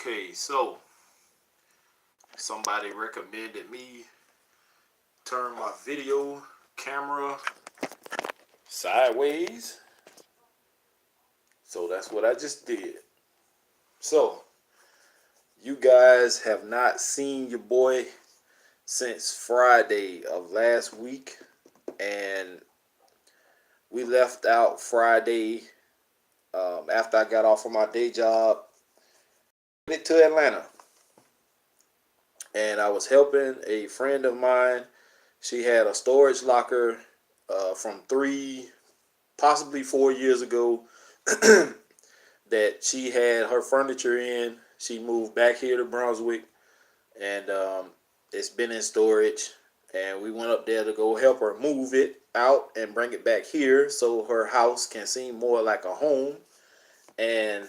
Okay, so somebody recommended me turn my video camera sideways. So that's what I just did. So you guys have not seen your boy since Friday of last week, and we left out Friday after I got off of my day job, headed to Atlanta, and I was helping a friend of mine. She had a storage locker from 3, possibly 4 years ago that she had her furniture in. She moved back here to Brunswick, and it's been in storage. And we went up there to go help her move it out and bring it back here so her house can seem more like a home. And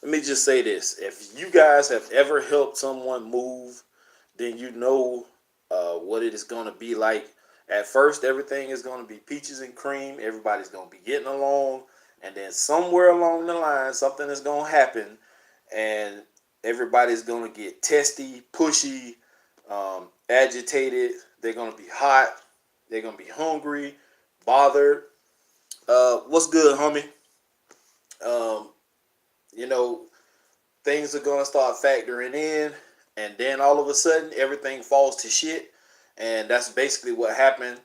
let me just say this. If you guys have ever helped someone move, then you know what it is going to be like. At first, everything is going to be peaches and cream. Everybody's going to be getting along. And then somewhere along the line, something is going to happen. And everybody's going to get testy, pushy, agitated. They're going to be hot. They're going to be hungry, bothered. What's good, homie? You know, things are going to start factoring in. And then all of a sudden, everything falls to shit. And that's basically what happened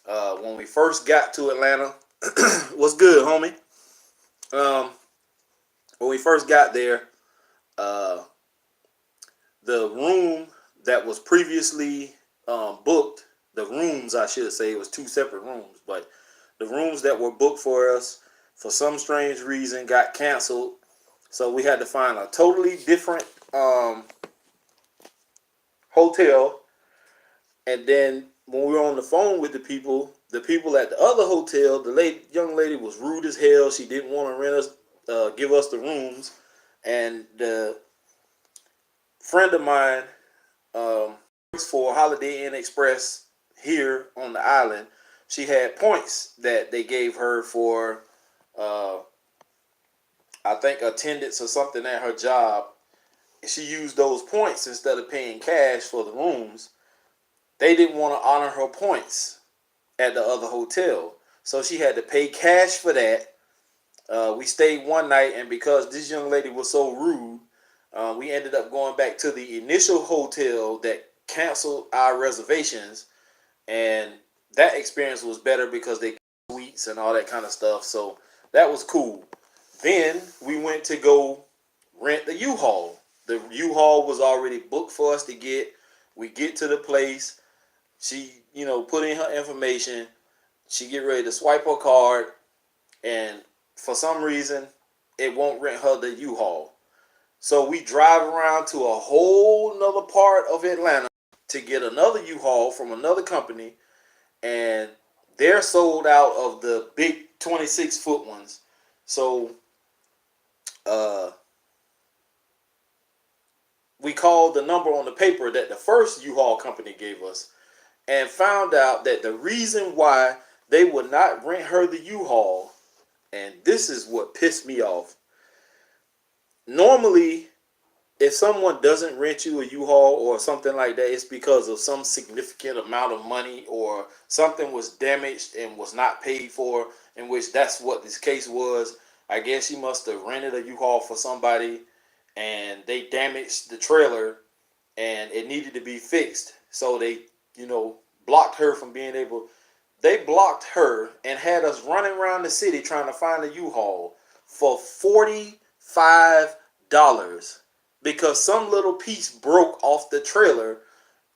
when we first got to Atlanta. What's good, homie? When we first got there, the room that was previously booked, the rooms, I should say, it was two separate rooms, but the rooms that were booked for us, for some strange reason, got canceled. So we had to find a totally different hotel. And then when we were on the phone with the people at the other hotel, the young lady was rude as hell. She didn't want to rent us, give us the rooms. And the friend of mine works for Holiday Inn Express here on the island. She had points that they gave her for, I think, attendance or something at her job. She used those points instead of paying cash for the rooms. They didn't want to honor her points at the other hotel, so she had to pay cash for that. We stayed one night, and because this young lady was so rude, we ended up going back to the initial hotel that canceled our reservations, and that experience was better because they suites and all that kind of stuff. So that was cool. Then we went to go rent the U-Haul. The U-Haul was already booked for us to get. We get to the place. She, put in her information. She get ready to swipe her card, and for some reason, it won't rent her the U-Haul. So we drive around to a whole nother part of Atlanta to get another U-Haul from another company, and they're sold out of the big 26-foot ones. So we called the number on the paper that the first U-Haul company gave us, and found out that the reason why they would not rent her the U-Haul, and this is what pissed me off. Normally, if someone doesn't rent you a U-Haul or something like that, it's because of some significant amount of money, or something was damaged and was not paid for, in which that's what this case was. I guess she must have rented a U-Haul for somebody, and they damaged the trailer, and it needed to be fixed. So they, blocked her from being able. They blocked her and had us running around the city trying to find a U-Haul for $45 because some little piece broke off the trailer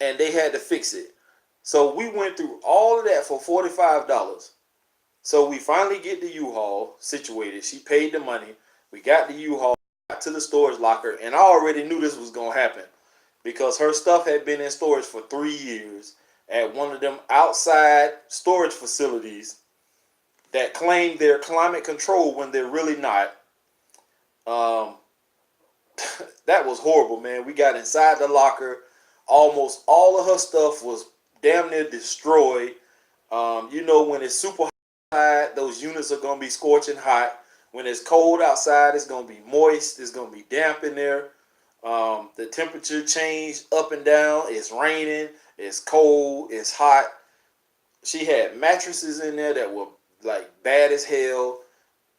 and they had to fix it. So we went through all of that for $45. So we finally get the U-Haul situated. She paid the money. We got the U-Haul, got to the storage locker, and I already knew this was going to happen because her stuff had been in storage for 3 years at one of them outside storage facilities that claim they're climate control when they're really not. That was horrible, man. We got inside the locker. Almost all of her stuff was damn near destroyed. When it's super hot, those units are going to be scorching hot. when it's cold outside, it's gonna be moist. It's gonna be damp in there. The temperature changed up and down. It's raining. It's cold. It's hot. She had mattresses in there that were like bad as hell.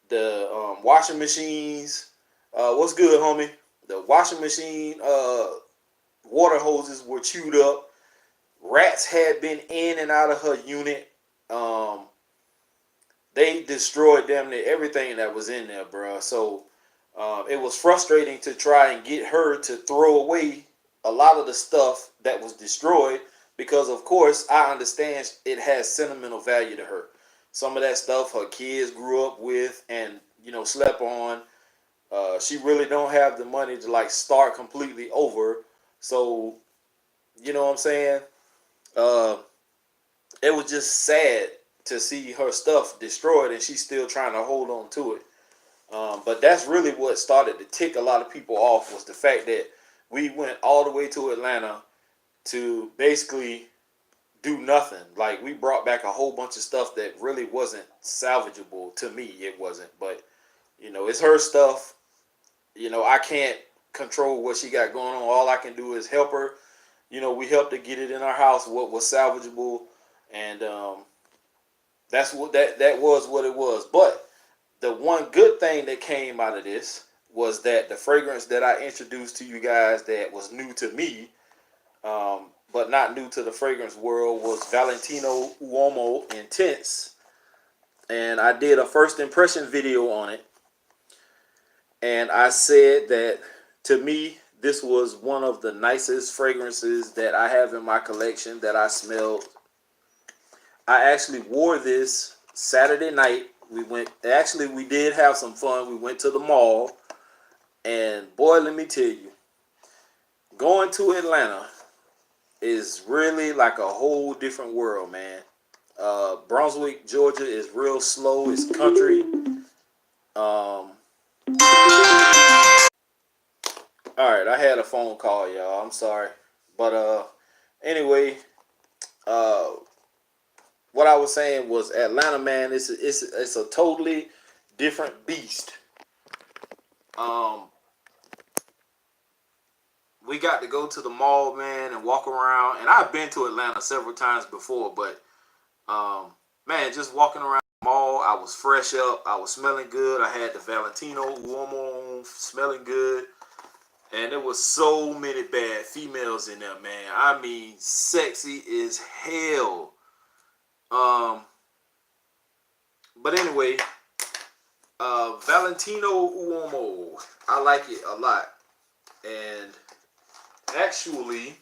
The washing machines. What's good, homie? The washing machine water hoses were chewed up. Rats had been in and out of her unit. Um, they destroyed damn near everything that was in there, bro. So it was frustrating to try and get her to throw away a lot of the stuff that was destroyed because, of course, I understand it has sentimental value to her. Some of that stuff her kids grew up with and slept on. She really don't have the money to like start completely over. So you know what I'm saying? Uh, it was just sad to see her stuff destroyed and she's still trying to hold on to it. But that's really what started to tick a lot of people off was the fact that we went all the way to Atlanta to basically do nothing. Like we brought back a whole bunch of stuff that really wasn't salvageable to me. It wasn't, but it's her stuff. I can't control what she got going on. All I can do is help her. We helped to get it in our house what was salvageable, and that's that was what it was. But the one good thing that came out of this was that the fragrance that I introduced to you guys that was new to me, but not new to the fragrance world, was Valentino Uomo Intense, and I did a first impression video on it, and I said that to me this was one of the nicest fragrances that I have in my collection that I smelled. I actually wore this Saturday night. We did have some fun. We went to the mall. And boy, let me tell you, going to Atlanta is really like a whole different world, man. Brunswick, Georgia is real slow. It's country. All right, I had a phone call, y'all. I'm sorry. But anyway, uh, what I was saying was Atlanta, man. It's a totally different beast. Um, we got to go to the mall, man, and walk around. And I've been to Atlanta several times before, but man, just walking around the mall, I was fresh up. I was smelling good. I had the Valentino Uomo on, smelling good. And there was so many bad females in there, man. I mean, sexy as hell. But anyway, Valentino Uomo, I like it a lot. And actually,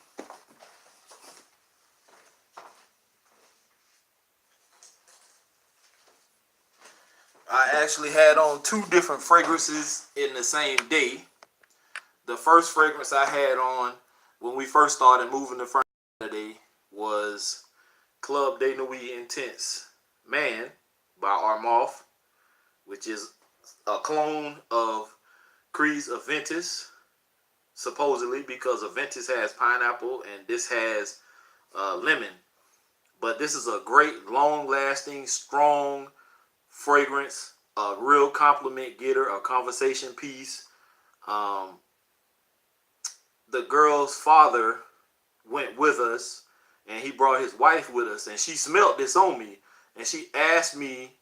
I had on two different fragrances in the same day. The first fragrance I had on when we first started moving to front today was Club de Nuit Intense Man by Armaf, which is a clone of Creed's Aventus, supposedly, because Aventus has pineapple and this has lemon. But this is a great, long-lasting, strong fragrance, a real compliment getter, a conversation piece. The girl's father went with us, and he brought his wife with us, and she smelled this on me, and she asked me,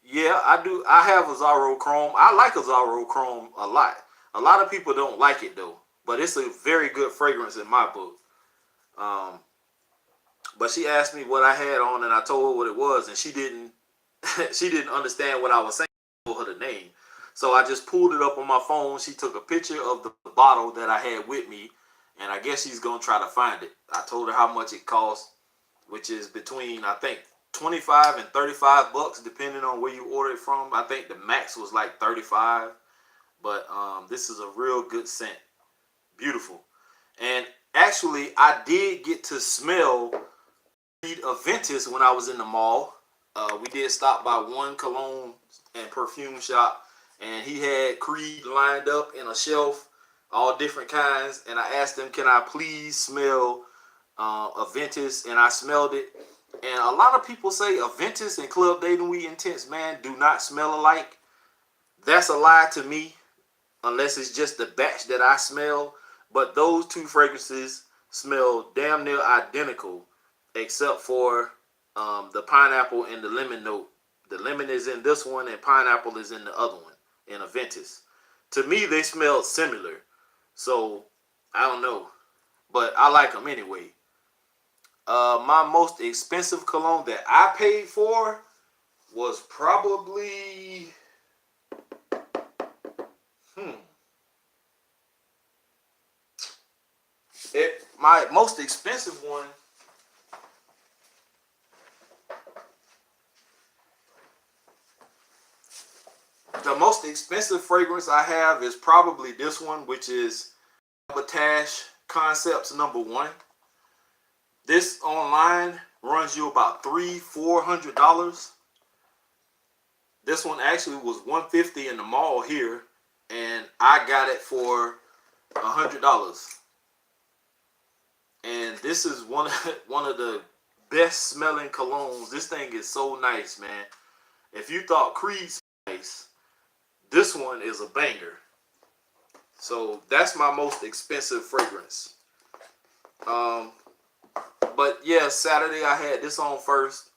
yeah, I do. I have Azaro Chrome. I like Azaro Chrome a lot. A lot of people don't like it, though, but it's a very good fragrance in my book. But she asked me what I had on, and I told her what it was, and she didn't she didn't understand what I was saying. I told her the name. So I just pulled it up on my phone. She took a picture of the bottle that I had with me, and I guess she's going to try to find it. I told her how much it cost, which is between, I think, 25 and 35 bucks, depending on where you order it from. I think the max was like 35, but this is a real good scent. Beautiful. And actually, I did get to smell Aventus when I was in the mall. We did stop by one cologne and perfume shop, and he had Creed lined up in a shelf, all different kinds, and I asked him, can I please smell Aventus, and I smelled it, And a lot of people say Aventus and Club Dating Weed Intense, man, do not smell alike. That's a lie to me, unless it's just the batch that I smell. But those two fragrances smell damn near identical, except for the pineapple and the lemon note. The lemon is in this one, and pineapple is in the other one, in Aventus. To me, they smell similar. So, I don't know. But I like them anyway. My most expensive cologne that I paid for was probably my most expensive one. The most expensive fragrance I have is probably this one, which is Sabotage Concepts #1. This online runs you about $300-400. This one actually was $150 in the mall here, and I got it for $100. And this is one of the best smelling colognes. This thing is so nice, man. If you thought Creed was nice, this one is a banger. So that's my most expensive fragrance. But yeah, Saturday I had this on first.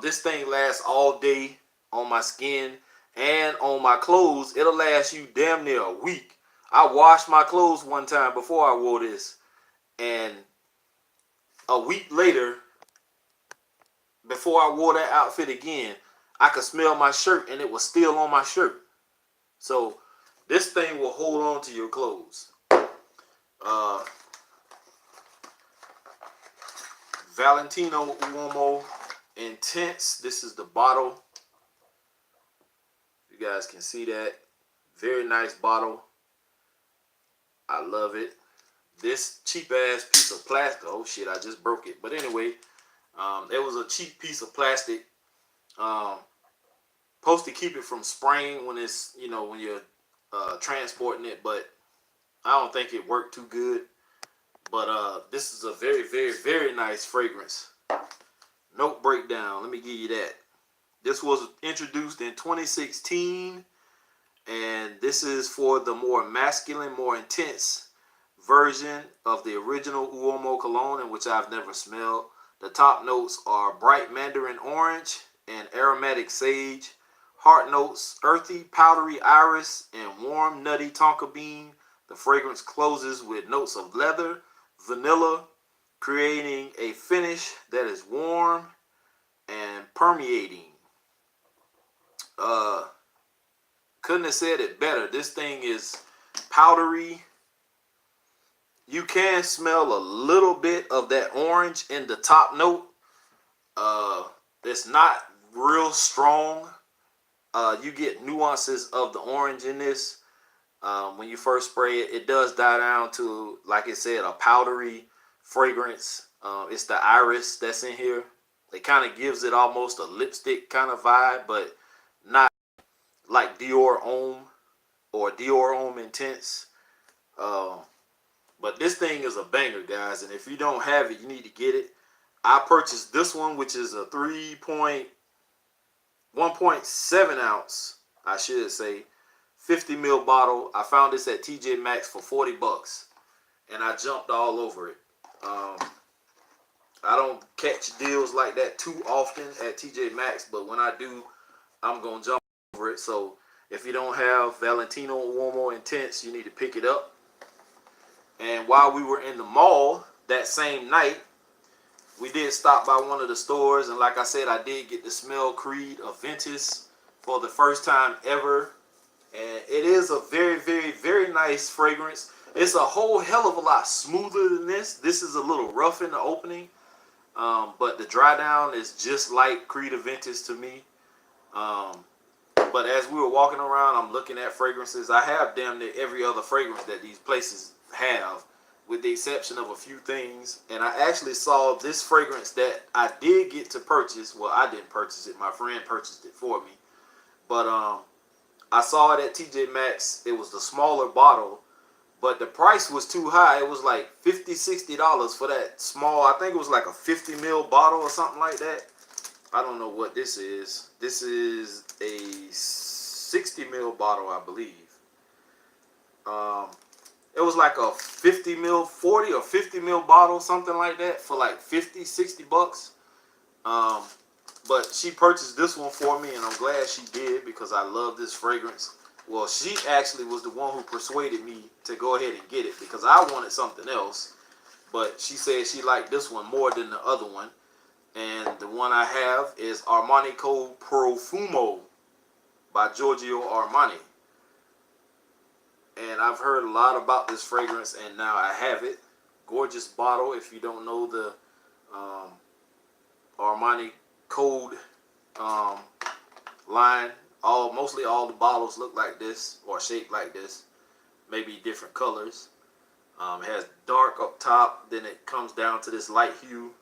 This thing lasts all day on my skin and on my clothes. It'll last you damn near a week. I washed my clothes one time before I wore this, and a week later, before I wore that outfit again, I could smell my shirt and it was still on my shirt. So this thing will hold on to your clothes. Valentino Uomo Intense. This is the bottle. You guys can see that. Very nice bottle. I love it. This cheap ass piece of plastic. Oh shit, I just broke it. But anyway, it was a cheap piece of plastic. Supposed to keep it from spraying when it's, when you're transporting it, but I don't think it worked too good. But this is a very, very, very nice fragrance. Note breakdown. Let me give you that. This was introduced in 2016, and this is for the more masculine, more intense version of the original Uomo cologne, in which I've never smelled. The top notes are bright mandarin orange and aromatic sage. Heart notes, earthy, powdery iris, and warm, nutty tonka bean. The fragrance closes with notes of leather, vanilla, creating a finish that is warm and permeating. Couldn't have said it better. This thing is powdery. You can smell a little bit of that orange in the top note. It's not real strong. You get nuances of the orange in this. When you first spray it, it does die down to, like I said, a powdery fragrance. It's the iris that's in here. It kind of gives it almost a lipstick kind of vibe, but not like Dior Homme or Dior Homme Intense. But this thing is a banger, guys, and if you don't have it, you need to get it. I purchased this one, which is a 1.7 ounce, I should say, 50 ml bottle. I found this at TJ Maxx for $40, and I jumped all over it. I don't catch deals like that too often at TJ Maxx, but when I do, I'm gonna jump over it. So if you don't have Valentino Uomo Intense, you need to pick it up. And while we were in the mall that same night, we did stop by one of the stores, and like I said, I did get to smell Creed Aventus for the first time ever. And it is a very, very, very nice fragrance. It's a whole hell of a lot smoother than this. This is a little rough in the opening, but the dry down is just like Creed Aventus to me. But as we were walking around, I'm looking at fragrances. I have damn near every other fragrance that these places have, with the exception of a few things. And I actually saw this fragrance that I did get to purchase. Well, I didn't purchase it. My friend purchased it for me. But I saw it at TJ Maxx. It was the smaller bottle, but the price was too high. It was like $50-$60 for that small. I think it was like a 50 ml bottle or something like that. I don't know what this is. This is a 60 ml bottle, I believe. It was like a 50 mil, 40 or 50 mil bottle, something like that, for like 50, 60 bucks. But she purchased this one for me, and I'm glad she did because I love this fragrance. Well, she actually was the one who persuaded me to go ahead and get it because I wanted something else. But she said she liked this one more than the other one. And the one I have is Armani Code Profumo by Giorgio Armani. And I've heard a lot about this fragrance, and now I have it. Gorgeous bottle. If you don't know the Armani Code line, mostly all the bottles look like this or shaped like this. Maybe different colors. It has dark up top, then it comes down to this light hue.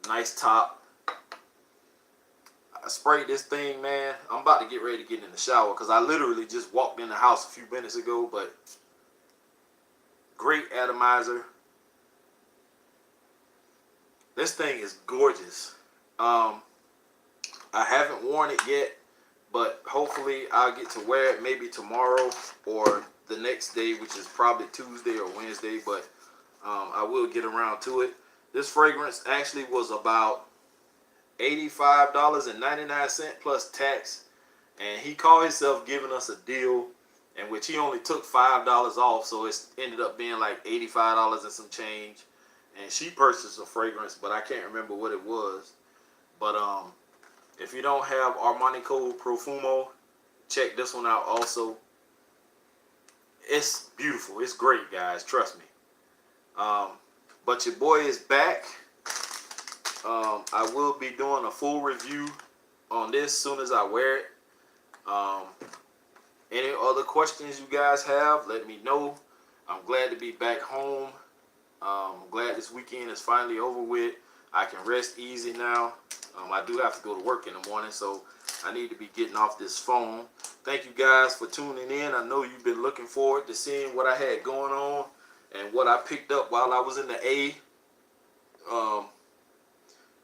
Nice top. I sprayed this thing, man. I'm about to get ready to get in the shower because I literally just walked in the house a few minutes ago. But great atomizer. This thing is gorgeous. I haven't worn it yet, but hopefully I'll get to wear it maybe tomorrow or the next day, which is probably Tuesday or Wednesday. But I will get around to it. This fragrance actually was about $85.99 plus tax, and he called himself giving us a deal, in which he only took $5 off, so it ended up being like $85 and some change. And she purchased a fragrance, but I can't remember what it was. But if you don't have Armani Code Profumo, check this one out also. It's beautiful. It's great, guys. Trust me. But your boy is back. I will be doing a full review on this as soon as I wear it. Any other questions you guys have, let me know. I'm glad to be back home. I'm glad this weekend is finally over with. I can rest easy now. I do have to go to work in the morning, so I need to be getting off this phone. Thank you guys for tuning in. I know you've been looking forward to seeing what I had going on and what I picked up while I was in the A.